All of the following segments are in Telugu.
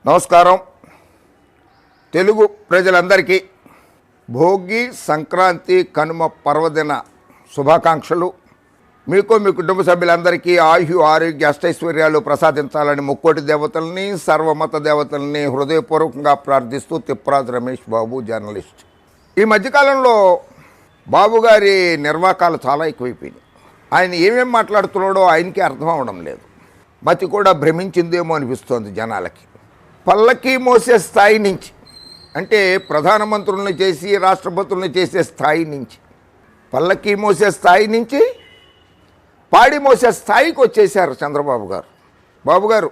నమస్కారం. తెలుగు ప్రజలందరికీ భోగి, సంక్రాంతి, కనుమ పర్వదిన శుభాకాంక్షలు. మీకు మీ కుటుంబ సభ్యులందరికీ ఆరోగ్య అష్టైశ్వర్యాలు ప్రసాదించాలని ముక్కోటి దేవతల్ని, సర్వమత దేవతల్ని హృదయపూర్వకంగా ప్రార్థిస్తూ తిప్పరాజు రమేష్ బాబు, జర్నలిస్ట్. ఈ మధ్యకాలంలో బాబు గారి నిర్వాకాలు చాలా ఎక్కువైపోయినాయి. ఆయన ఏమేం మాట్లాడుతున్నాడో ఆయనకి అర్థం అవడం లేదు. మతి కూడా భ్రమించిందేమో అనిపిస్తోంది జనాలకి. పల్లకి మోసే స్థాయి నుంచి, అంటే ప్రధానమంత్రులను చేసి రాష్ట్రపతులను చేసే స్థాయి నుంచి, పల్లకి మోసే స్థాయి నుంచి పాడి మోసే స్థాయికి వచ్చేశారు చంద్రబాబు గారు. బాబు గారు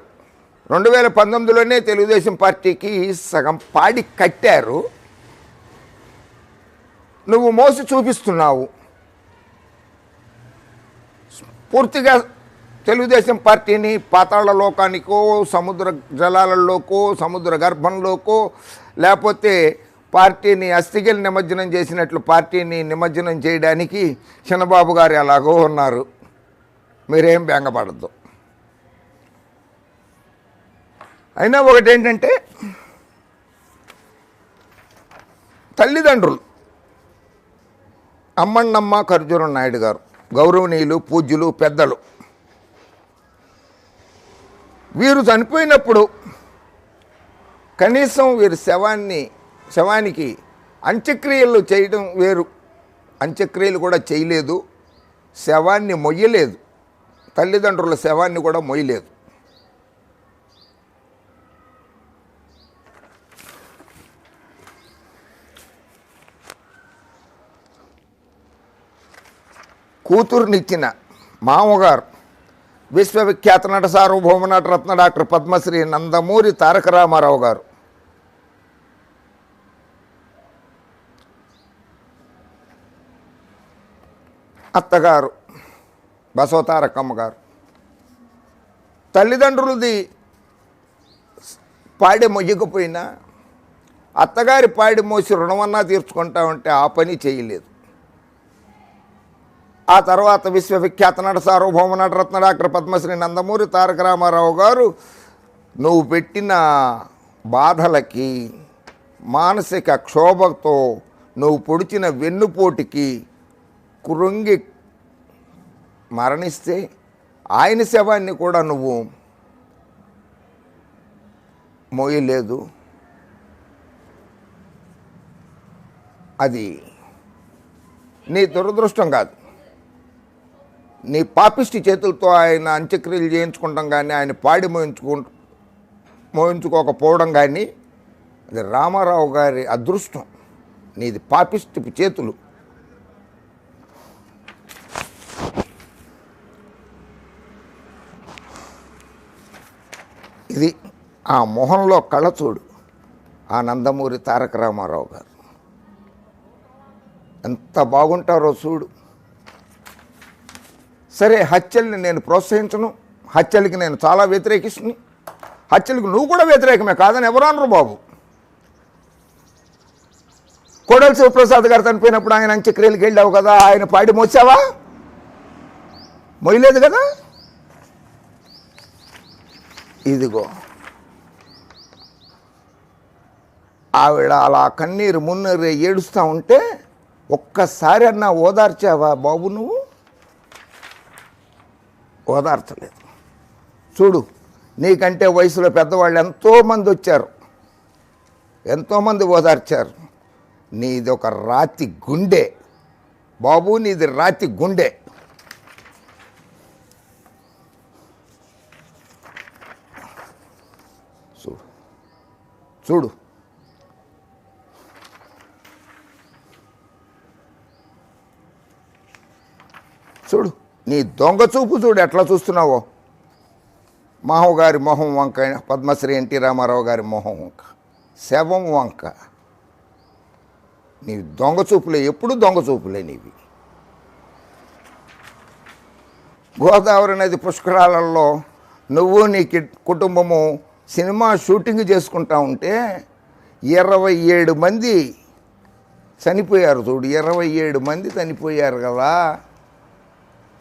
2019లోనే తెలుగుదేశం పార్టీకి సగం పాడి కట్టారు. నువ్వు మోసి చూపిస్తున్నావు. పూర్తిగా తెలుగుదేశం పార్టీని పాతాళ లోకానికో, సముద్ర జలాలలోకో, సముద్ర గర్భంలోకో, లేకపోతే పార్టీని అస్థిగలు నిమజ్జనం చేసినట్లు పార్టీని నిమజ్జనం చేయడానికి చిన్నబాబు గారు ఎలాగో ఉన్నారు. మీరేం బెంగపడద్దు. అయినా ఒకటేంటంటే, తల్లిదండ్రులు అమ్మన్నమ్మ ఖర్జూరం నాయుడు గారు గౌరవనీయులు, పూజ్యులు, పెద్దలు. వీరు చనిపోయినప్పుడు కనీసం వీరి శవానికి అంత్యక్రియలు చేయడం వేరు, అంత్యక్రియలు కూడా చేయలేదు. శవాన్ని మొయ్యలేదు, తల్లిదండ్రుల శవాన్ని కూడా మొయ్యలేదు. కూతురునిచ్చిన మామగారు విశ్వవిఖ్యాత నట సార్వభౌమ నటరత్న డాక్టర్ పద్మశ్రీ నందమూరి తారక రామారావు గారు అత్తగారు బసవతారకమ్మ గారు తల్లిదండ్రులది పాడి మొయ్యకపోయినా అత్తగారి పాడి మోసి రుణమన్నా తీర్చుకుంటా ఉంటే ఆ పని చేయలేదు. ఆ తర్వాత విశ్వవిఖ్యాత నట సార్వభౌమ నటరత్న డాక్టర్ పద్మశ్రీ నందమూరి తారక రామారావు గారు నువ్వు పెట్టిన బాధలకి, మానసిక క్షోభతో, నువ్వు పొడిచిన వెన్నుపోటుకి కృంగి మరణిస్తే ఆయన శవాన్ని కూడా నువ్వు మోయలేదు. అది నీ దురదృష్టం కాదు, నీ పాపిష్టి చేతులతో ఆయన అంత్యక్రియలు చేయించుకుంటాం కానీ ఆయన పాడి మోయించుకోకపోవడం కానీ అది రామారావు గారి అదృష్టం. నీది పాపిష్టి చేతులు. ఇది ఆ మొహంలో కళ చూడు. ఆ నందమూరి తారక రామారావు గారు ఎంత బాగుంటారో చూడు. సరే, హత్యల్ని నేను ప్రోత్సహించను, హత్యలకి నేను చాలా వ్యతిరేకిస్తుని. హత్యలకు నువ్వు కూడా వ్యతిరేకమే కాదని ఎవరు అనరు బాబు. కోడెల శివప్రసాద్ గారు చనిపోయినప్పుడు ఆయన అంత్యక్రియలకు వెళ్ళావు కదా, ఆయన పాడి మోసావా? మొయ్యలేదు కదా. ఇదిగో ఆవిడ అలా కన్నీరు మున్నీరు ఏడుస్తూ ఉంటే ఒక్కసారి అన్నా ఓదార్చావా బాబు? నువ్వు ఓదార్చలేదు. చూడు, నీకంటే వయసులో పెద్దవాళ్ళు ఎంతోమంది వచ్చారు, ఎంతోమంది ఓదార్చారు. నీది ఒక రాతి గుండె బాబు, నీది రాతి గుండె. చూడు చూడు చూడు, నీ దొంగ చూపు చూడు ఎట్లా చూస్తున్నావో. మాహో గారి మొహం వంక, పద్మశ్రీ ఎన్టీ రామారావు గారి మొహం వంక, శవం వంక. నీ దొంగ చూపులే, ఎప్పుడు దొంగ చూపులే నీవి. గోదావరి నది పుష్కరాలలో నువ్వు నీ కుటుంబము సినిమా షూటింగ్ చేసుకుంటా ఉంటే 27 మంది చనిపోయారు. చూడు, 27 మంది చనిపోయారు కదా.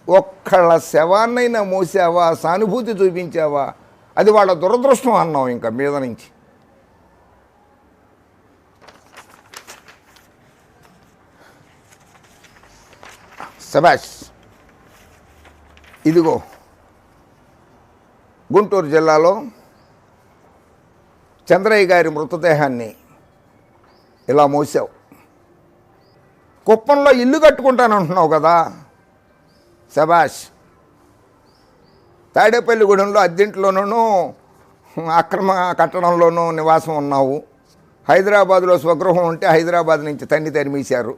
ఒక్కళ్ళ శవాన్నైనా మోసావా? సానుభూతి చూపించావా? అది వాళ్ళ దురదృష్టం అన్నావు ఇంకా మీద నుంచి. శభాష్. ఇదిగో గుంటూరు జిల్లాలో చంద్రయ్య గారి మృతదేహాన్ని ఇలా మోసావు. కుప్పంలో ఇల్లు కట్టుకుంటానంటున్నావు కదా, శభాష్. తాడేపల్లిగూడెంలో అద్దెంట్లోనూ అక్రమ కట్టడంలోనూ నివాసం ఉన్నావు. హైదరాబాదులో స్వగృహం ఉంటే హైదరాబాద్ నుంచి తన్ని తరిమేశారు.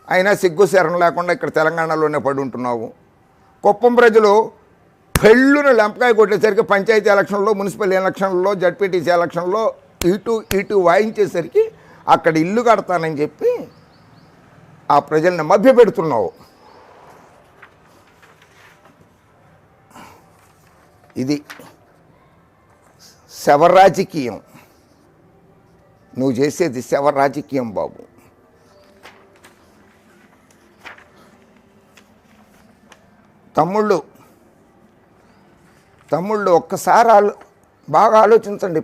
అయినా సిగ్గు శరం లేకుండా ఇక్కడ తెలంగాణలోనే పడి ఉంటున్నావు. కుప్పం ప్రజలు పెళ్ళును లెంపకాయ కొట్టేసరికి పంచాయతీ ఎలక్షన్లో, మున్సిపల్ ఎలక్షన్లో, జడ్పీటీసీ ఎలక్షన్లో ఇటు వాయించేసరికి అక్కడ ఇల్లు కడతానని చెప్పి ఆ ప్రజల్ని మభ్యపెడుతున్నావు. ఇది శవ రాజకీయం. నువ్వు చేసేది శవ రాజకీయం బాబు. తమ్ముళ్ళు ఒక్కసారి బాగా ఆలోచించండి.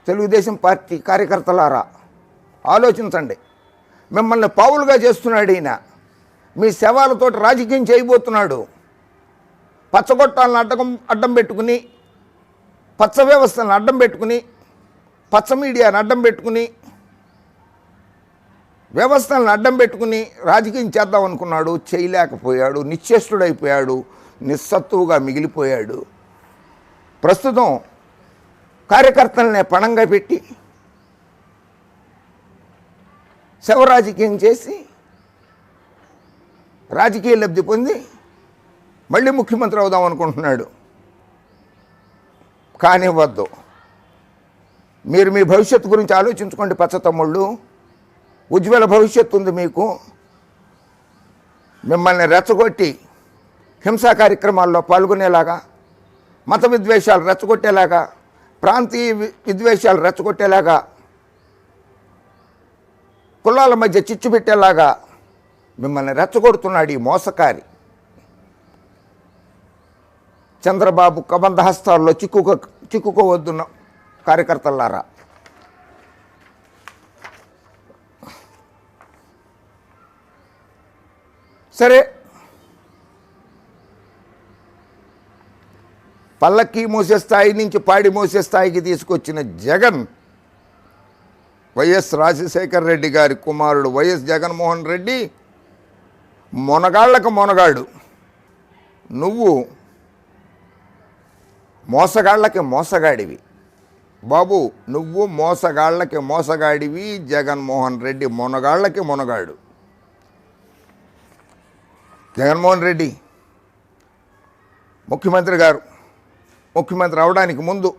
తెలుగుదేశం పార్టీ కార్యకర్తలారా ఆలోచించండి. మిమ్మల్ని పావులుగా చేస్తున్నాడు ఈయన. మీ శవాలతోటి రాజకీయం చేయబోతున్నాడు. పచ్చగొట్టాలను అడ్డం పెట్టుకుని, పచ్చ వ్యవస్థలను అడ్డం పెట్టుకుని, పచ్చ మీడియాను అడ్డం పెట్టుకుని, వ్యవస్థలను అడ్డం పెట్టుకుని రాజకీయం చేద్దాం అనుకున్నాడు. చేయలేకపోయాడు. నిశ్చేష్టుడైపోయాడు. నిస్సత్తువుగా మిగిలిపోయాడు. ప్రస్తుతం కార్యకర్తలనే పణంగా పెట్టి శవ రాజకీయం చేసి రాజకీయ లబ్ధి పొంది మళ్ళీ ముఖ్యమంత్రి అవుదాం అనుకుంటున్నాడు. కానివ్వద్దు. మీరు మీ భవిష్యత్తు గురించి ఆలోచించుకోండి పచ్చ తమ్ముళ్ళు. ఉజ్వల భవిష్యత్తు ఉంది మీకు. మిమ్మల్ని రెచ్చగొట్టి హింసా కార్యక్రమాల్లో పాల్గొనేలాగా, మత విద్వేషాలు రెచ్చగొట్టేలాగా, ప్రాంతీయ విద్వేషాలు రెచ్చగొట్టేలాగా, కులాల మధ్య చిచ్చు పెట్టేలాగా మిమ్మల్ని రెచ్చగొడుతున్నాడు ఈ మోసకారి. చంద్రబాబు కబంధ హస్తాల్లో చిక్కుకోవద్దున్న కార్యకర్తలారా. సరే, పల్లకి మోసే స్థాయి నుంచి పాడి మోసే స్థాయికి తీసుకొచ్చిన జగన్, వైఎస్ రాజశేఖర రెడ్డి గారి కుమారుడు వైఎస్ జగన్మోహన్ రెడ్డి మొనగాళ్లకు మొనగాడు. నువ్వు మోసగాళ్ళకి మోసగాడివి బాబు. నువ్వు మోసగాళ్ళకి మోసగాడివి. జగన్మోహన్ రెడ్డి మొనగాళ్ళకి మొనగాడు. జగన్మోహన్ రెడ్డి ముఖ్యమంత్రి గారు ముఖ్యమంత్రి అవడానికి ముందు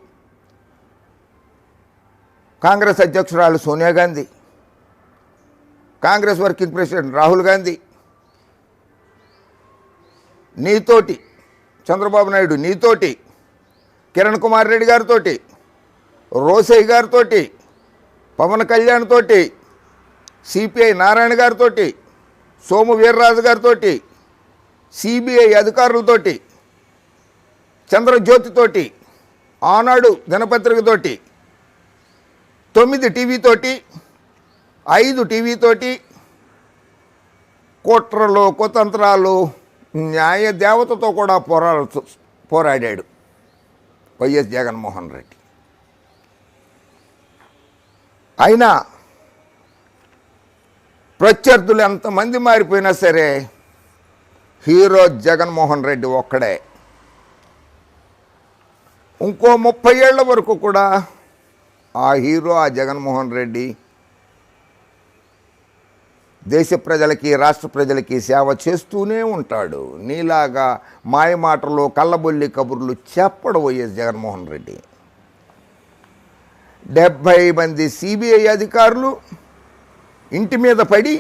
కాంగ్రెస్ అధ్యక్షురాలు సోనియా గాంధీ, కాంగ్రెస్ వర్కింగ్ ప్రెసిడెంట్ రాహుల్ గాంధీ నీతోటి, చంద్రబాబు నాయుడు నీతోటి, కిరణ్ కుమార్ రెడ్డి గారితో, రోసయ్య గారితో, పవన్ కళ్యాణ్ తోటి, సిపిఐ నారాయణ గారితో, సోము వీర్రాజు గారితో, సిబిఐ అధికారులతోటి, చంద్రజ్యోతితోటి, ఆనాడు దినపత్రికతోటి, 9 టీవీతోటి, 5 టీవీతోటి కుట్రలు, కుతంత్రాలు, న్యాయ దేవతతో కూడా పోరాడాడు వైఎస్ జగన్మోహన్ రెడ్డి. అయినా ప్రత్యర్థులు ఎంతమంది మారిపోయినా సరే హీరో జగన్మోహన్ రెడ్డి ఒక్కడే. ఇంకో 30 ఏళ్ల వరకు కూడా ఆ హీరో, ఆ జగన్మోహన్ రెడ్డి దేశ ప్రజలకి, రాష్ట్ర ప్రజలకి సేవ చేస్తూనే ఉంటాడు. నీలాగా మాయమాటలు, కళ్ళబొల్లి కబుర్లు చెప్పడు వైఎస్ జగన్మోహన్ రెడ్డి. 70 మంది సిబిఐ అధికారులు ఇంటి మీద పడి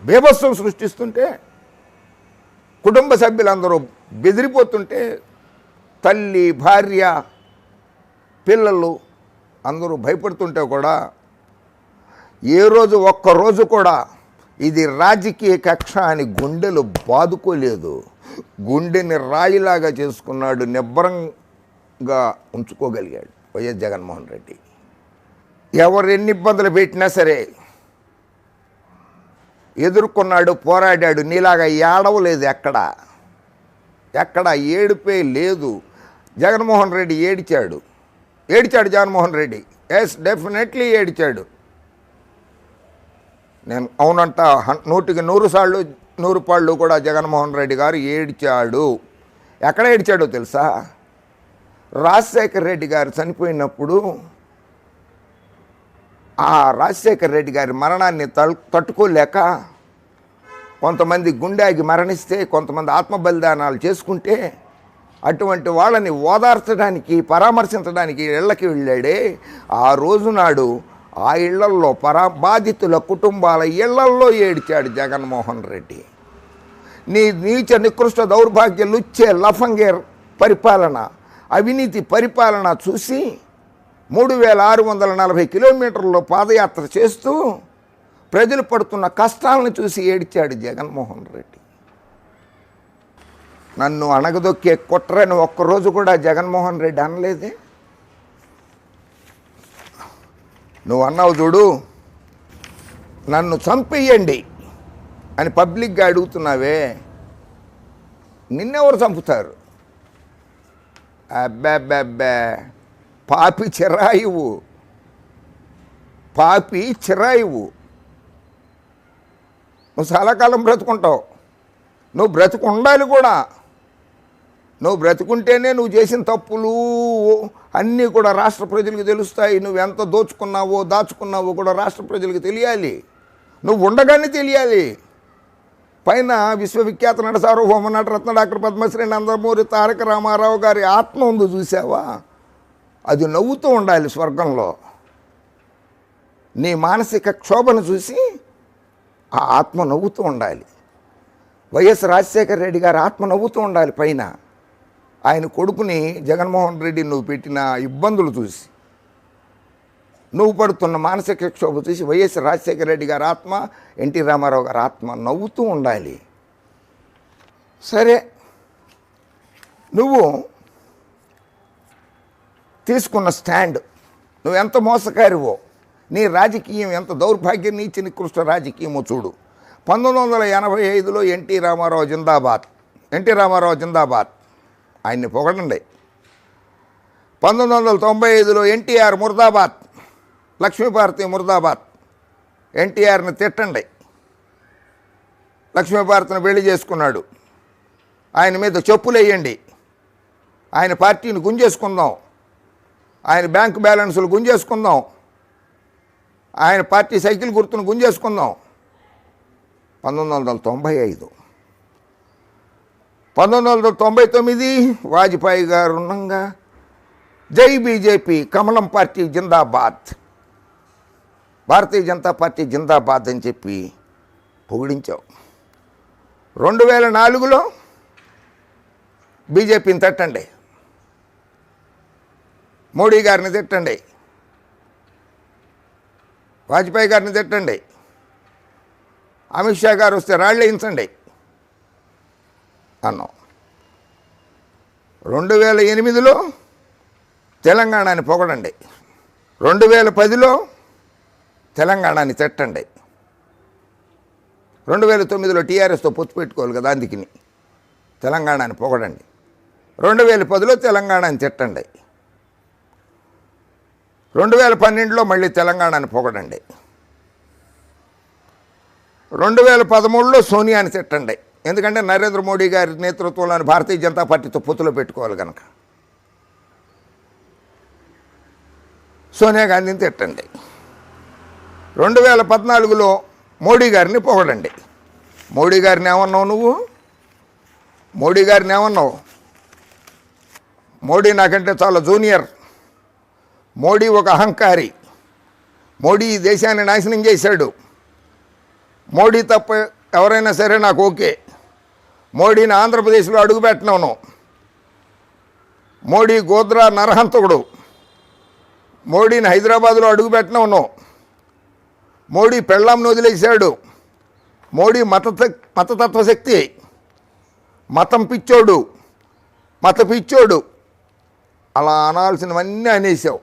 బీభత్సం సృష్టిస్తుంటే, కుటుంబ సభ్యులందరూ బెదిరిపోతుంటే, తల్లి, భార్య, పిల్లలు అందరూ భయపడుతుంటే కూడా ఏ రోజు ఒక్కరోజు కూడా ఇది రాజకీయ కక్ష అని గుండెలు బాదుకోలేదు. గుండెని రాయిలాగా చేసుకున్నాడు, నిబ్బరంగా ఉంచుకోగలిగాడు వైఎస్ జగన్మోహన్ రెడ్డి. ఎవరు ఎన్ని ఇబ్బందులు పెట్టినా సరే, ఎదుర్కొన్నాడు, పోరాడాడు. నీలాగా ఏడవలేదు. ఎక్కడ ఏడుపే లేదు. జగన్మోహన్ రెడ్డి ఏడిచాడు. జగన్మోహన్ రెడ్డి డెఫినెట్లీ ఏడిచాడు. నేను అవునంట 100కి 100 పాళ్ళు కూడా జగన్మోహన్ రెడ్డి గారు ఏడిచాడు. ఎక్కడ ఏడిచాడో తెలుసా? రాజశేఖర్ రెడ్డి గారు చనిపోయినప్పుడు ఆ రాజశేఖర్ రెడ్డి గారి మరణాన్ని తట్టుకోలేక కొంతమంది గుండెకి మరణిస్తే, కొంతమంది ఆత్మ బలిదానాలు చేసుకుంటే అటువంటి వాళ్ళని ఓదార్చడానికి, పరామర్శించడానికి ఇళ్ళకి వెళ్ళాడే. ఆ రోజు నాడు ఆ ఇళ్లల్లో బాధితుల కుటుంబాల ఇళ్లల్లో ఏడిచాడు జగన్మోహన్ రెడ్డి. నీ నీచ నికృష్ట దౌర్భాగ్య లుచ్చే లఫంగే పరిపాలన, అవినీతి పరిపాలన చూసి 3640 కిలోమీటర్లు పాదయాత్ర చేస్తూ ప్రజలు పడుతున్న కష్టాలను చూసి ఏడిచాడు జగన్మోహన్ రెడ్డి. నన్ను అణగదొక్కే కుట్రని ఒక్కరోజు కూడా జగన్మోహన్ రెడ్డి అనలేదే. నువ్వు అన్నావు చూడు, నన్ను చంపేయండి అని పబ్లిక్గా అడుగుతున్నావే, నిన్నెవరు చంపుతారు? అబ్బాబ్బాబ్బా, పాపి చిరాయువు. నువ్వు చాలా కాలం బ్రతుకుంటావు. నువ్వు బ్రతుకు ఉండాలి కూడా. నువ్వు బ్రతుకుంటేనే నువ్వు చేసిన తప్పులు అన్నీ కూడా రాష్ట్ర ప్రజలకు తెలుస్తాయి. నువ్వు ఎంత దాచుకున్నావో కూడా రాష్ట్ర ప్రజలకు తెలియాలి. నువ్వు ఉండగానే తెలియాలి. పైన విశ్వవిఖ్యాత నట సార్వభౌమ నటరత్న డాక్టర్ పద్మశ్రీ నందమూరి తారక రామారావు గారి ఆత్మ ఉంది చూసావా? అది నవ్వుతూ ఉండాలి స్వర్గంలో. నీ మానసిక క్షోభను చూసి ఆ ఆత్మ నవ్వుతూ ఉండాలి. వైఎస్ రాజశేఖర రెడ్డి గారి ఆత్మ నవ్వుతూ ఉండాలి పైన. ఆయన కొడుకుని జగన్మోహన్ రెడ్డి నువ్వు పెట్టిన ఇబ్బందులు చూసి, నువ్వు పడుతున్న మానసిక క్షోభ చూసి వైఎస్ రాజశేఖర రెడ్డి గారి ఆత్మ, ఎన్టీ రామారావు గారి ఆత్మ నవ్వుతూ ఉండాలి. సరే, నువ్వు తీసుకున్న స్టాండ్, నువ్వు ఎంత మోసకారివో, నీ రాజకీయం ఎంత దౌర్భాగ్యం, నీచి నికృష్ట రాజకీయమో చూడు. 1985లో ఎన్టీ రామారావు జిందాబాద్, ఆయన్ని పొగడండి. 1995లో ఎన్టీఆర్ ముర్దాబాద్, లక్ష్మీభారతి ముర్దాబాద్, ఎన్టీఆర్ని తిట్టండి. లక్ష్మీభారతిని పెళ్లి చేసుకున్నాడు, ఆయన మీద చెప్పులు వేయండి, ఆయన పార్టీని గుంజేసుకుందాం, ఆయన బ్యాంకు బ్యాలెన్సులు గుంజేసుకుందాం, ఆయన పార్టీ సైకిల్ గుర్తును గుంజేసుకుందాం. 1995. 1999 వాజ్పేయి గారు ఉండగా జై బీజేపీ, కమలం పార్టీ జిందాబాద్, భారతీయ జనతా పార్టీ జిందాబాద్ అని చెప్పి పొగిడించావు. 2004లో బీజేపీని తిట్టండి, మోడీ గారిని తిట్టండి, వాజ్పేయి గారిని తిట్టండి, అమిత్ షా గారు వస్తే రాళ్ళు వేయించండి అన్నాం. 2008లో తెలంగాణని పొగడండి, 2010లో తెలంగాణని తిట్టండి, 2009లో టీఆర్ఎస్తో పొత్తు పెట్టుకోవాలి కదా, అందుకని తెలంగాణని పొగడండి. 2010లో తెలంగాణని తిట్టండి, 2012లో మళ్ళీ తెలంగాణని పొగడండి, 2013లో సోనియాని తిట్టండి. ఎందుకంటే నరేంద్ర మోడీ గారి నేతృత్వంలోని భారతీయ జనతా పార్టీతో పొత్తులో పెట్టుకోవాలి కనుక సోనియా గాంధీని తిట్టండి. 2014లో మోడీ గారిని పొగడండి. మోడీ గారిని ఏమన్నావు నువ్వు? మోడీ నాకంటే చాలా జూనియర్, మోడీ ఒక అహంకారి, మోడీ ఈ దేశాన్ని నాశనం చేశాడు, మోడీ తప్ప ఎవరైనా సరే నాకు ఓకే, మోడీని ఆంధ్రప్రదేశ్లో అడుగుపెట్టినాను, మోడీ గోద్రా నరహంతకుడు, మోడీని హైదరాబాద్లో అడుగుపెట్టినాను, మోడీ పెళ్ళాంను వదిలేశాడు, మోడీ మతతత్వశక్తి, మత పిచ్చోడు అలా అనాల్సినవన్నీ అనేసావు.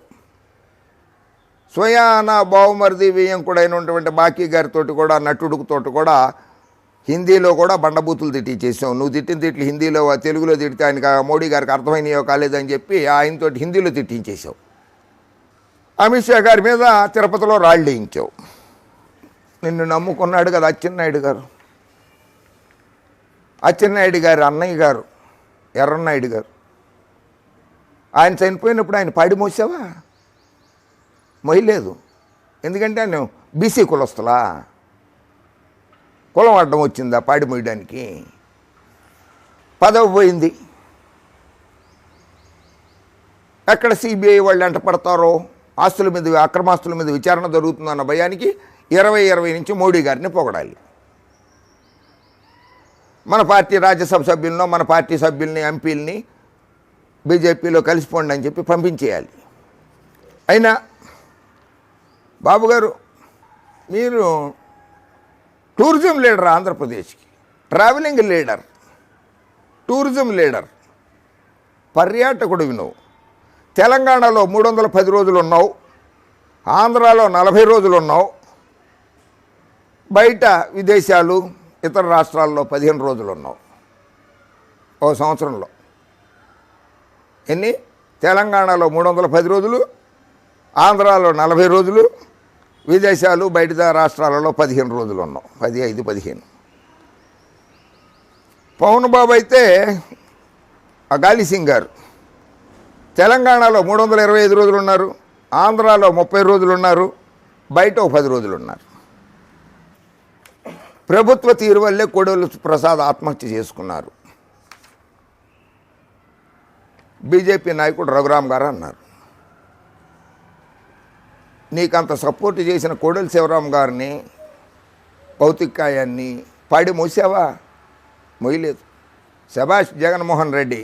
స్వయాన బావుమరిది వియ్యంకుడైనటువంటి బాకీ గారితో కూడా నటుడుతో కూడా హిందీలో కూడా బండబూతులు తిట్టించేసాం. నువ్వు తిట్టిన తిట్లు హిందీలో తెలుగులో తిడితే ఆయనకి మోడీ గారికి అర్థమైనయో కాలేదని చెప్పి ఆయనతో హిందీలో తిట్టించేసావు. అమిత్ షా గారి మీద తిరుపతిలో రాళ్ళు వేయించావు. నిన్ను నమ్ముకున్నాడు కదా అచ్చెన్నాయుడు గారు. అచ్చెన్నాయుడు గారు అన్నయ్య గారు ఎర్రన్నాయుడు గారు, ఆయన చనిపోయినప్పుడు ఆయన పాడి మోసావా? మొయ్యలేదు. ఎందుకంటే ఆయన బీసీ కులస్తులా? కులం అడ్డం వచ్చిందా పాడి మోయడానికి? పదవి పోయింది. ఎక్కడ సిబిఐ వాళ్ళు ఎంట పడతారో, ఆస్తుల మీద అక్రమాస్తుల మీద విచారణ జరుగుతుందన్న భయానికి 2020 నుంచి మోడీ గారిని పొగడాలి. మన పార్టీ రాజ్యసభ సభ్యులను, మన పార్టీ సభ్యుల్ని, ఎంపీలని బీజేపీలో కలిసిపోండి అని చెప్పి పంపించేయాలి. అయినా బాబు గారు, మీరు టూరిజం లీడర్, ఆంధ్రప్రదేశ్కి ట్రావెలింగ్ లీడర్, టూరిజం లీడర్, పర్యాటకుడివి నువ్వు. తెలంగాణలో 310 రోజులు ఉన్నావు, ఆంధ్రాలో 40 రోజులు ఉన్నావు, బయట విదేశాలు ఇతర రాష్ట్రాల్లో 15 రోజులు ఉన్నావు ఓ సంవత్సరంలో. ఎన్ని? తెలంగాణలో 310 రోజులు, ఆంధ్రాలో 40 రోజులు, విదేశాలు బయట రాష్ట్రాలలో 15 రోజులు ఉన్నాం. 15. పవన్ బాబు అయితే ఆ గాలి సింగ్ గారు తెలంగాణలో 325 రోజులు ఉన్నారు, ఆంధ్రాలో 30 రోజులు ఉన్నారు, బయట 10 రోజులు ఉన్నారు. ప్రభుత్వ తీరు వల్లే కోడెల ప్రసాద్ ఆత్మహత్య చేసుకున్నారు. బీజేపీ నాయకుడు రఘురామ్ గారు అన్నారు. నీకంత సపోర్ట్ చేసిన కోడెల శివరాం గారిని, భౌతికాయాన్ని పాడి మోసావా? మొయ్యలేదు. శభాష్ జగన్మోహన్ రెడ్డి.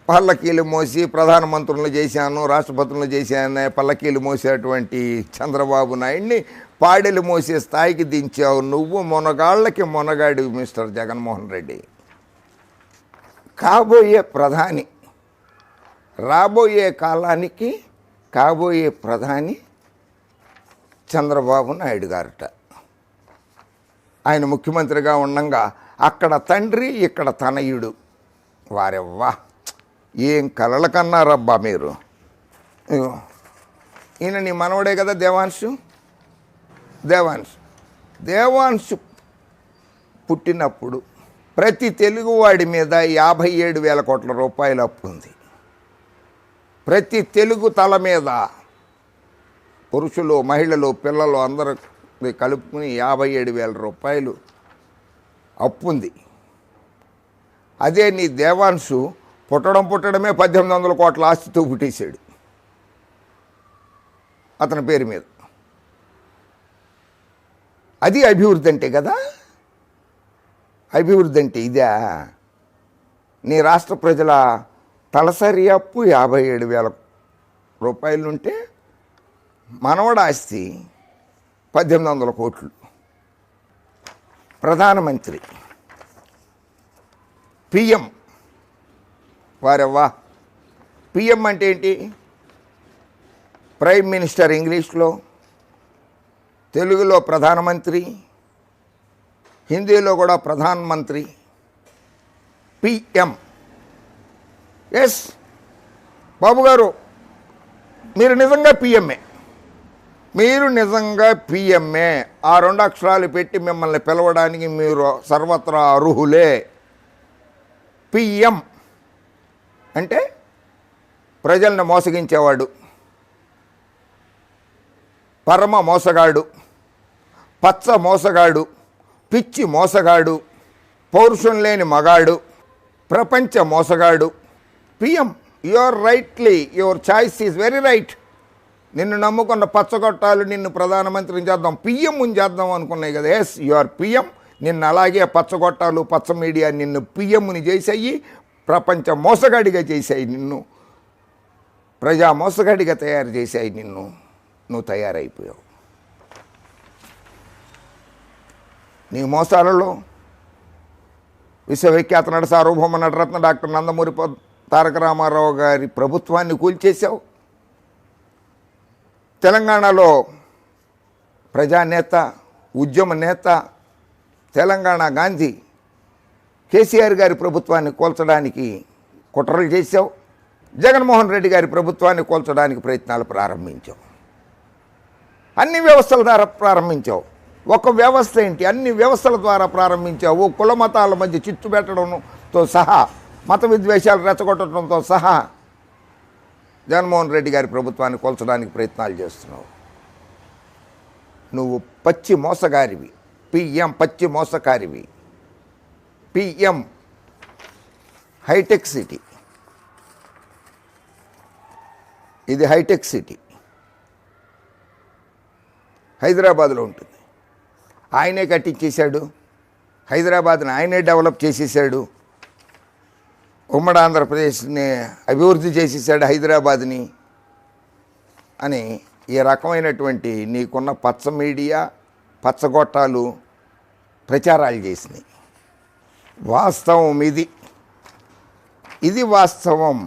పల్లకీలు మోసి ప్రధానమంత్రులను చేశాను, రాష్ట్రపతులను చేశాను, పల్లకీలు మోసేటువంటి చంద్రబాబు నాయుడిని పాడెలు మోసే స్థాయికి దించావు. నువ్వు మొనగాళ్ళకి మొనగాడి మిస్టర్ జగన్మోహన్ రెడ్డి. కాబోయే ప్రధాని, రాబోయే కాలానికి కాబోయే ప్రధాని చంద్రబాబు నాయుడు గారట. ఆయన ముఖ్యమంత్రిగా ఉండంగా అక్కడ తండ్రి, ఇక్కడ తనయుడు. వారెవ్వా, ఏం కలల కన్నారబ్బా మీరు. ఈయన నీ మనవడే కదా దేవాంశు. దేవాంశు పుట్టినప్పుడు ప్రతి తెలుగువాడి మీద 57,000 కోట్ల రూపాయలు అప్పు ఉంది. ప్రతి తెలుగు తల మీద పురుషులు, మహిళలు, పిల్లలు అందరూ కలుపుకుని 57,000 రూపాయలు అప్పు ఉంది. అదే నీ దేవాంశు పుట్టడమే 1800 కోట్ల ఆస్తితో పుట్టేశాడు అతని పేరు మీద. అది అభివృద్ధి అంటే కదా. అభివృద్ధి అంటే ఇదా? నీ రాష్ట్ర ప్రజల తలసరి అప్పు 57,000 రూపాయలుంటే మనవడ ఆస్తి 1800 కోట్లు. ప్రధానమంత్రి, పిఎం. వారెవ్వా, పిఎం అంటే ఏంటి? ప్రైమ్ మినిస్టర్ ఇంగ్లీష్లో, తెలుగులో ప్రధానమంత్రి, హిందీలో కూడా ప్రధానమంత్రి. పిఎం. ఎస్ బాబు గారు, మీరు నిజంగా పిఎంఏ. మీరు నిజంగా పిఎంఏ. ఆ 2 అక్షరాలు పెట్టి మిమ్మల్ని పిలవడానికి మీరు సర్వత్రా అర్హులే. పిఎం అంటే ప్రజల్ని మోసగించేవాడు, పరమ మోసగాడు, పచ్చ మోసగాడు, పిచ్చి మోసగాడు, పౌరుషం లేని మగాడు, ప్రపంచ మోసగాడు. PM. Your choice is very right. నిన్ను నమ్ముకున్న పచ్చగొట్టాలు నిన్ను ప్రధానమంత్రిని చేద్దాం, పిఎంని చేద్దాం అనుకున్నాయి కదా. Yes, your PM. నిన్ను అలాగే పచ్చగొట్టాలు, పచ్చ మీడియా నిన్ను పిఎంని చేసాయి, ప్రపంచ మోసగాడిగా చేశాయి నిన్ను, ప్రజా మోసగాడిగా తయారు చేశాయి నిన్ను. నువ్వు తయారైపోయావు. నీ మోసాలలో విశ్వవిఖ్యాత నట సార్వభౌమ నటరత్న డాక్టర్ నందమూరి తారక రామారావు గారి ప్రభుత్వాన్ని కూల్చేశావు. తెలంగాణలో ప్రజానేత, ఉద్యమ నేత, తెలంగాణ గాంధీ కేసీఆర్ గారి ప్రభుత్వాన్ని కూల్చడానికి కుట్రలు చేశావు. జగన్మోహన్ రెడ్డి గారి ప్రభుత్వాన్ని కూల్చడానికి ప్రయత్నాలు ప్రారంభించావు. అన్ని వ్యవస్థల ద్వారా ప్రారంభించావు. ఒక వ్యవస్థ ఏంటి, అన్ని వ్యవస్థల ద్వారా ప్రారంభించావు. కుల మతాల మధ్య చిచ్చు పెట్టడంతో సహా, మత విద్వేషాలు రెచ్చగొట్టడంతో సహా జగన్మోహన్ రెడ్డి గారి ప్రభుత్వాన్ని కూల్చడానికి ప్రయత్నాలు చేస్తున్నావు. నువ్వు పచ్చి మోసగారివి. పిఎం పచ్చి మోసకారివి. PM hitech city. ఇది హైటెక్ సిటీ హైదరాబాద్లో ఉంటుంది. ఆయనే కట్టించేశాడు. హైదరాబాద్ని ఆయనే డెవలప్ చేసేసాడు. ఉమ్మడి ఆంధ్రప్రదేశ్ని అభివృద్ధి చేసేసాడు హైదరాబాద్ని అని ఈ రకమైనటువంటి నీకున్న పచ్చ మీడియా, పచ్చగొట్టాలు ప్రచారాలు చేసినాయి. వాస్తవం ఇది వాస్తవం.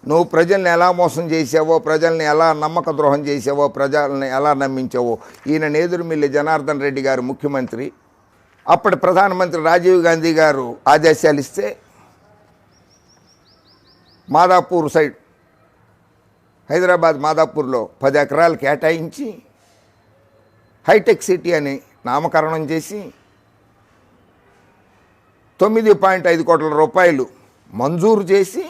నువ్వు ప్రజల్ని ఎలా మోసం చేసావో, ప్రజల్ని ఎలా నమ్మక ద్రోహం చేసావో, ప్రజల్ని ఎలా నమ్మించావో. ఈయన నేదురుమిల్లి జనార్దన్ రెడ్డి గారు ముఖ్యమంత్రి, అప్పటి ప్రధానమంత్రి రాజీవ్ గాంధీ గారు ఆదేశాలు ఇస్తే మాదాపూర్ సైడ్, హైదరాబాద్ మాదాపూర్లో 10 ఎకరాలు కేటాయించి హైటెక్ సిటీ అని నామకరణం చేసి 9.5 కోట్ల రూపాయలు మంజూరు చేసి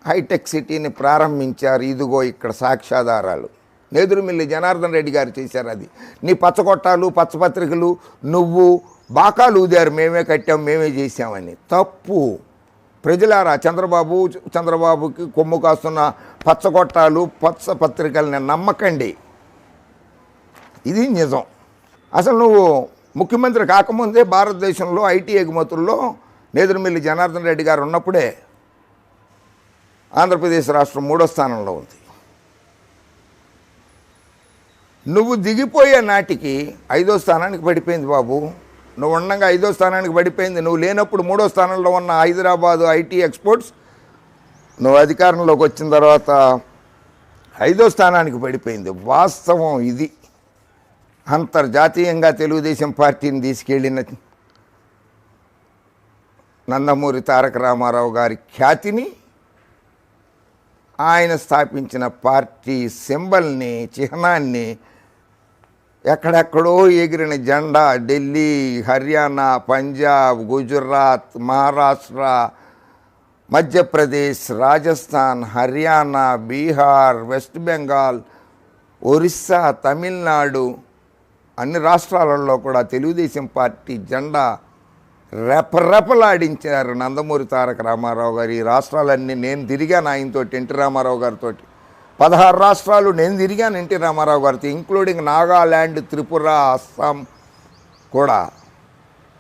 హైటెక్ సిటీని ప్రారంభించారు. ఇదిగో ఇక్కడ సాక్ష్యాధారాలు. నేదురుమిల్లి జనార్దన్ రెడ్డి గారు చేశారు. అది నీ పచ్చగొట్టాలు, పచ్చపత్రికలు, నువ్వు బాకాలు ఊదారు, మేమే కట్టాం, మేమే చేశామని. తప్పు. ప్రజలారా, చంద్రబాబుకి కొమ్ము కాస్తున్న పచ్చగొట్టాలు, పచ్చపత్రికల్ని నమ్మకండి. ఇది నిజం. అసలు నువ్వు ముఖ్యమంత్రి కాకముందే భారతదేశంలో ఐటీ ఎగుమతుల్లో నేదురుమిల్లి జనార్దన్ రెడ్డి గారు ఉన్నప్పుడే ఆంధ్రప్రదేశ్ రాష్ట్రం 3వ స్థానంలో ఉంది. నువ్వు దిగిపోయే నాటికి 5వ స్థానానికి పడిపోయింది బాబు. నువ్వు ఉండగా 5వ స్థానానికి పడిపోయింది. నువ్వు లేనప్పుడు 3వ స్థానంలో ఉన్న హైదరాబాదు ఐటీ ఎక్స్పోర్ట్స్ నువ్వు అధికారంలోకి వచ్చిన తర్వాత 5వ స్థానానికి పడిపోయింది. వాస్తవం ఇది. అంతర్జాతీయంగా తెలుగుదేశం పార్టీని తీసుకెళ్ళిన నందమూరి తారక రామారావు గారి ఖ్యాతిని, ఆయన స్థాపించిన పార్టీ సింబల్ని, చిహ్నాన్ని, ఎక్కడెక్కడో ఎగిరిన జెండా ఢిల్లీ, హర్యానా, పంజాబ్, గుజరాత్, మహారాష్ట్ర, మధ్యప్రదేశ్, రాజస్థాన్, హర్యానా, బీహార్, వెస్ట్ బెంగాల్, ఒరిస్సా, తమిళనాడు, అన్ని రాష్ట్రాలలో కూడా తెలుగుదేశం పార్టీ జెండా రెపరెపలాడించారు నందమూరి తారక రామారావు గారు. ఈ రాష్ట్రాలన్నీ నేను తిరిగాను ఆయనతో, ఎన్టీ రామారావు గారితో. 16 రాష్ట్రాలు నేను తిరిగాను ఎన్టీ రామారావు గారితో, ఇంక్లూడింగ్ నాగాల్యాండ్, త్రిపుర, అస్సాం కూడా.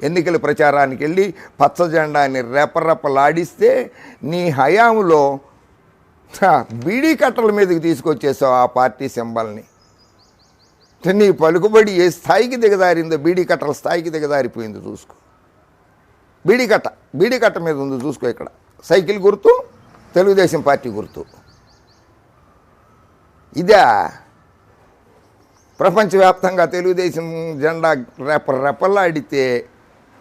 ఎన్నికల ప్రచారానికి వెళ్ళి పచ్చ జెండాని రెపరెపలాడిస్తే నీ హయాంలో బీడీ కట్టల మీదకి తీసుకొచ్చేసావు ఆ పార్టీ సింబల్ని. నీ పలుకుబడి ఏ స్థాయికి దిగదారిందో, బీడీ కట్టల స్థాయికి దిగదారిపోయింది. చూసుకో, బీడీ కట్ట మీద ఉంది చూసుకో. ఇక్కడ సైకిల్ గుర్తు, తెలుగుదేశం పార్టీ గుర్తు. ఇదే ప్రపంచవ్యాప్తంగా తెలుగుదేశం జెండా రెపరెపలాడితే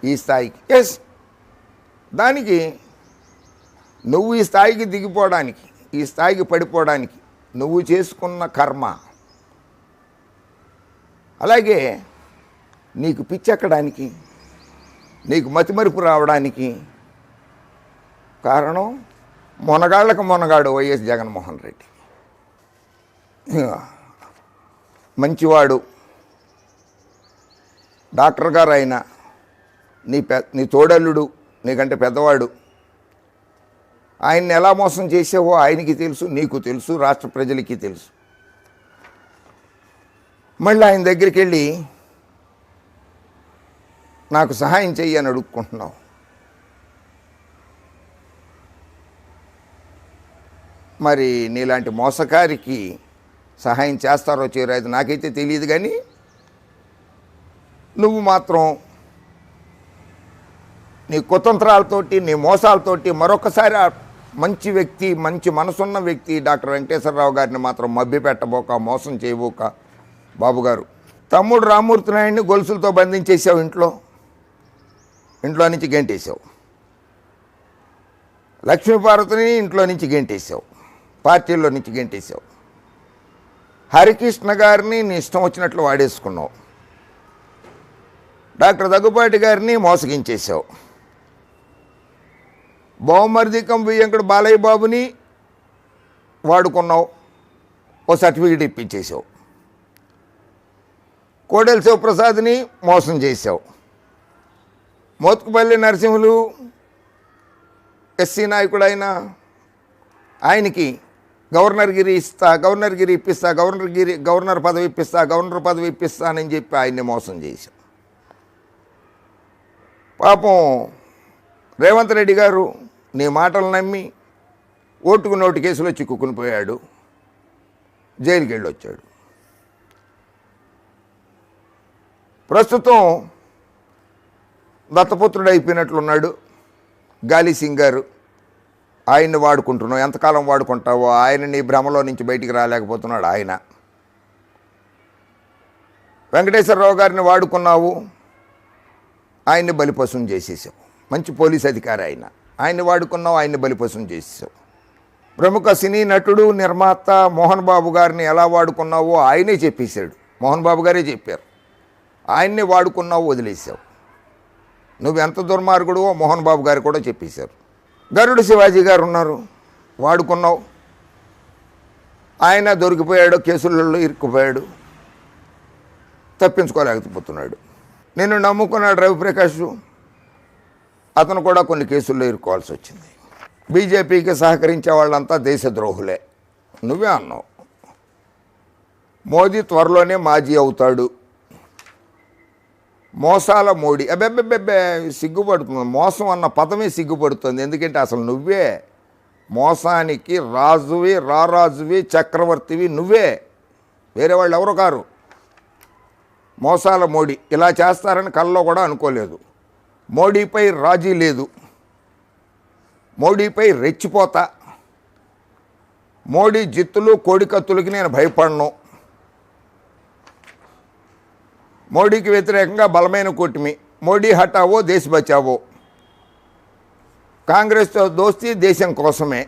ఈ స్థాయికి. ఎస్, దానికి నువ్వు ఈ స్థాయికి దిగిపోవడానికి, ఈ స్థాయికి పడిపోవడానికి నువ్వు చేసుకున్న కర్మ. అలాగే నీకు పిచ్చెక్కడానికి, నీకు మతిమరుపు రావడానికి కారణం మొనగాళ్ళకు మొనగాడు వైఎస్ జగన్మోహన్ రెడ్డి. మంచివాడు, డాక్టర్ గారు ఆయన, నీ తోడల్లుడు, నీకంటే పెద్దవాడు. ఆయన్ని ఎలా మోసం చేసావో ఆయనకి తెలుసు, నీకు తెలుసు, రాష్ట్ర ప్రజలకి తెలుసు. మళ్ళీ ఆయన దగ్గరికి వెళ్ళి నాకు సహాయం చెయ్యి అని అడుక్కుంటున్నావు. మరి నీలాంటి మోసకారికి సహాయం చేస్తారో చేయరో అది నాకైతే తెలియదు. కానీ నువ్వు మాత్రం నీ కుతంత్రాలతోటి, నీ మోసాలతోటి మరొకసారి ఆ మంచి వ్యక్తి, మంచి మనసున్న వ్యక్తి డాక్టర్ వెంకటేశ్వరరావు గారిని మాత్రం మభ్యపెట్టబోక, మోసం చేయబోక బాబు గారు. తమ్ముడు రామ్మూర్తి నాయుడిని గొలుసులతో బంధించేసావు, ఇంట్లో నుంచి గెంటేసావు. లక్ష్మీపార్వతిని ఇంట్లో నుంచి గెంటేసావు, పార్టీల్లో నుంచి గెంటేసావు. హరికృష్ణ గారిని నీ ఇష్టం వచ్చినట్లు వాడేసుకున్నావు. డాక్టర్ దగ్గుపాటి గారిని మోసగించేసావు. బహుమర్ది కంపు వెంకట బాలయ్య బాబుని వాడుకున్నావు, ఓ సర్టిఫికేట్ ఇప్పించేసావు. కోడెల శివప్రసాద్ని మోసం చేశావు. మోత్కుపల్లి నరసింహులు ఎస్సీ నాయకుడు ఆయనకి గవర్నర్ ఇప్పిస్తా, గవర్నర్ పదవి ఇప్పిస్తానని చెప్పి ఆయన్ని మోసం చేశావు. పాపం రేవంత్ రెడ్డి గారు నీ మాటలు నమ్మి ఓటుకు నోటు కేసులో చిక్కుకుని పోయాడు, జైలుకి వెళ్ళి వచ్చాడు. ప్రస్తుతం దత్తపుత్రుడు అయిపోయినట్లున్నాడు గాలి సింగ్ గారు. ఆయన్ని వాడుకుంటున్నావు, ఎంతకాలం వాడుకుంటావో. ఆయన నీ భ్రమలో నుంచి బయటికి రాలేకపోతున్నాడు. ఆయన వెంకటేశ్వరరావు గారిని వాడుకున్నావు, ఆయన్ని బలిపశువుని చేసేసావు. మంచి పోలీస్ అధికారి ఆయన్ని వాడుకున్నావు, ఆయన్ని బలిపశువుని చేసేసావు. ప్రముఖ సినీ నటుడు, నిర్మాత మోహన్ బాబు గారిని ఎలా వాడుకున్నావో ఆయనే చెప్పేశాడు. మోహన్ బాబు గారే చెప్పారు. ఆయన్ని వాడుకున్నావు, వదిలేసావు. నువ్వెంత దుర్మార్గుడువో మోహన్ బాబు గారు కూడా చెప్పేశారు. గరుడు శివాజీ గారు ఉన్నారు, వాడుకున్నావు. ఆయన దొరికిపోయాడు, కేసులలో ఇరుక్కుపోయాడు, తప్పించుకోలేకపోతున్నాడు. నిన్ను నమ్ముకున్నాడు రవిప్రకాష్, అతను కూడా కొన్ని కేసుల్లో ఇరుక్కోవాల్సి వచ్చింది. బీజేపీకి సహకరించే వాళ్ళంతా దేశద్రోహులే, నువ్వే అన్నావు. మోదీ త్వరలోనే మాజీ అవుతాడు. మోసాల మోడీ, అబ్బెబ్బెబ్బెబ్బే సిగ్గుపడుతుంది. మోసం అన్న పదమే సిగ్గుపడుతుంది. ఎందుకంటే అసలు నువ్వే మోసానికి రాజువి, రారాజువి, చక్రవర్తివి నువ్వే, వేరే వాళ్ళు ఎవరు కారు. మోసాల మోడీ ఇలా చేస్తారని కల్లో కూడా అనుకోలేదు. మోడీపై రాజీ లేదు, మోడీపై రెచ్చిపోతా. మోడీ జిత్తులు, కోడికత్తులకి నేను భయపడను. మోడీకి వ్యతిరేకంగా బలమైన కూటమి, మోడీ హటావో దేశ బచావో. కాంగ్రెస్తో దోస్తీ దేశం కోసమే,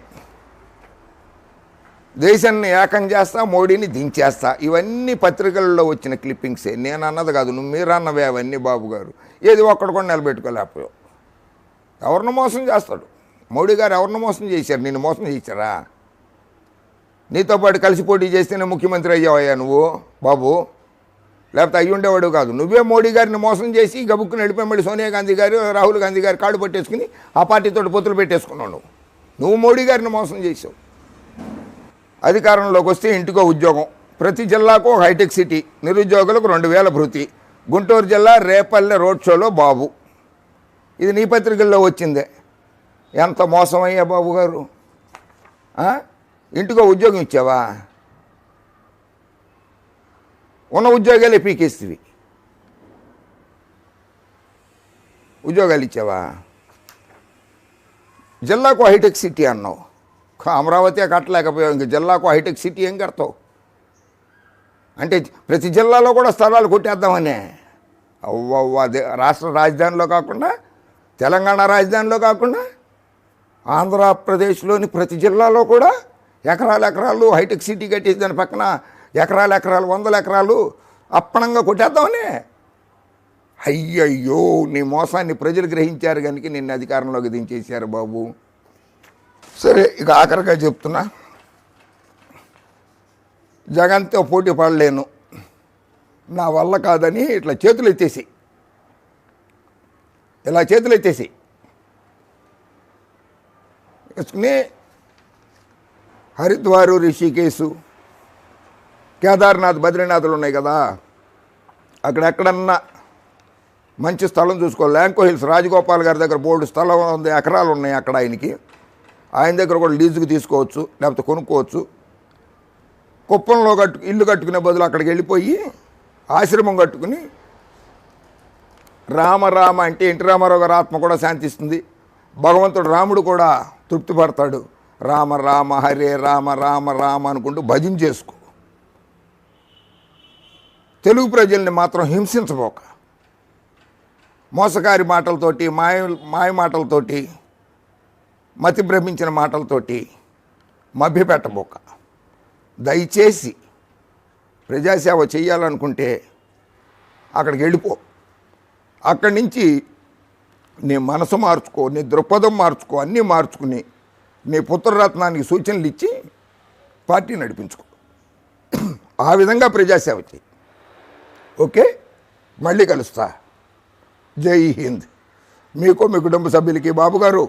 దేశాన్ని ఏకం చేస్తా, మోడీని దించేస్తా. ఇవన్నీ పత్రికల్లో వచ్చిన క్లిప్పింగ్సే, నేను అన్నది కాదు, మీరు అన్నవే అవన్నీ బాబు గారు. ఏది ఒక్కడు కూడా నిలబెట్టుకోలేకపోయావు. ఎవరిని మోసం చేస్తాడు మోడీ గారు? ఎవరిని మోసం చేశారు? నిన్ను మోసం చేశారా? నీతో పాటు కలిసి పోటీ చేస్తేనే ముఖ్యమంత్రి అయ్యావయ్యా నువ్వు బాబు, లేకపోతే అయ్యి ఉండేవాడు కాదు. నువ్వే మోడీ గారిని మోసం చేసి గబుక్కుని వెళ్ళిపోయి మళ్ళీ సోనియా గాంధీ గారు, రాహుల్ గాంధీ గారు కాడు పట్టేసుకుని ఆ పార్టీతో పొత్తులు పెట్టేసుకున్నావు. నువ్వు మోడీ గారిని మోసం చేసావు. అధికారంలోకి వస్తే ఇంటికో ఉద్యోగం, ప్రతి జిల్లాకు హైటెక్ సిటీ, నిరుద్యోగులకు 2000 భృతి. గుంటూరు జిల్లా రేపల్లె రోడ్ షోలో బాబు. ఇది నీ పత్రికల్లో వచ్చిందే. ఎంత మోసమయ్యా బాబు గారు. ఇంటికో ఉద్యోగం ఇచ్చావా? ఉన్న ఉద్యోగాలే పీకేస్తేవి. ఉద్యోగాలు ఇచ్చావా? జిల్లాకు హైటెక్ సిటీ అన్నావు, అమరావతి కట్టలేకపోయావు, ఇంక జిల్లాకు హైటెక్ సిటీ ఏం కడతావు? అంటే ప్రతి జిల్లాలో కూడా స్థలాలు కొట్టేద్దామనే. అదే రాష్ట్ర రాజధానిలో కాకుండా, తెలంగాణ రాజధానిలో కాకుండా, ఆంధ్రప్రదేశ్లోని ప్రతి జిల్లాలో కూడా ఎకరాలు హైటెక్ సిటీ కట్టేసి దాని పక్కన ఎకరాలు 100 ఎకరాలు అప్పనంగా కొట్టేద్దామనే. అయ్యయ్యో, నీ మోసాన్ని ప్రజలు గ్రహించారు కనుక నిన్ను అధికారంలోకి దించేశారు బాబు. సరే, ఇక ఆఖరిగా చెప్తున్నా, జగన్తో పోటీ పడలేను, నా వల్ల కాదని ఇట్లా చేతులు ఎత్తేసి, ఇలా చేతులు ఎత్తేసి వేసుకుని హరిద్వారు, రిషికేశు, కేదార్నాథ్, బద్రీనాథ్లు ఉన్నాయి కదా, అక్కడెక్కడన్నా మంచి స్థలం చూసుకో. ల్యాంకో హిల్స్, రాజగోపాల్ గారి దగ్గర బోర్డు స్థలం ఉంది, ఎకరాలు ఉన్నాయి అక్కడ. ఆయన దగ్గర కూడా లీజుకు తీసుకోవచ్చు, లేకపోతే కొనుక్కోవచ్చు. కుప్పంలో ఇల్లు కట్టుకునే బదులు అక్కడికి వెళ్ళిపోయి ఆశ్రమం కట్టుకుని రామ రామ అంటే ఎన్టీ రామారావు గారి ఆత్మ కూడా శాంతిస్తుంది, భగవంతుడు రాముడు కూడా తృప్తి పడతాడు. రామ రామ హరే రామ రామ రామ అనుకుంటూ భజన చేసుకో. తెలుగు ప్రజల్ని మాత్రం హింసించబోక, మోసకారి మాటలతోటి మాయ మాటలతోటి మతి భ్రమించిన మాటలతోటి మభ్యపెట్టబోక. దయచేసి ప్రజాసేవ చేయాలనుకుంటే అక్కడికి వెళ్ళిపో. అక్కడి నుంచి నీ మనసు మార్చుకో, నీ దృక్పథం మార్చుకో, అన్నీ మార్చుకుని నీ పుత్రరత్నానికి సూచనలు ఇచ్చి పార్టీ నడిపించుకో. ఆ విధంగా ప్రజాసేవ చేయి. ఓకే, మళ్ళీ కలుస్తా. జై హింద్. మీకు మీ కుటుంబ సభ్యులకి, బాబుగారు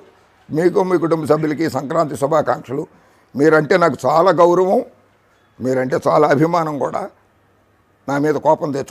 మీకు మీ కుటుంబ సభ్యులకి సంక్రాంతి శుభాకాంక్షలు. మీరంటే నాకు చాలా గౌరవం, మీరంటే చాలా అభిమానం కూడా. నా మీద కోపం తెచ్చుకో.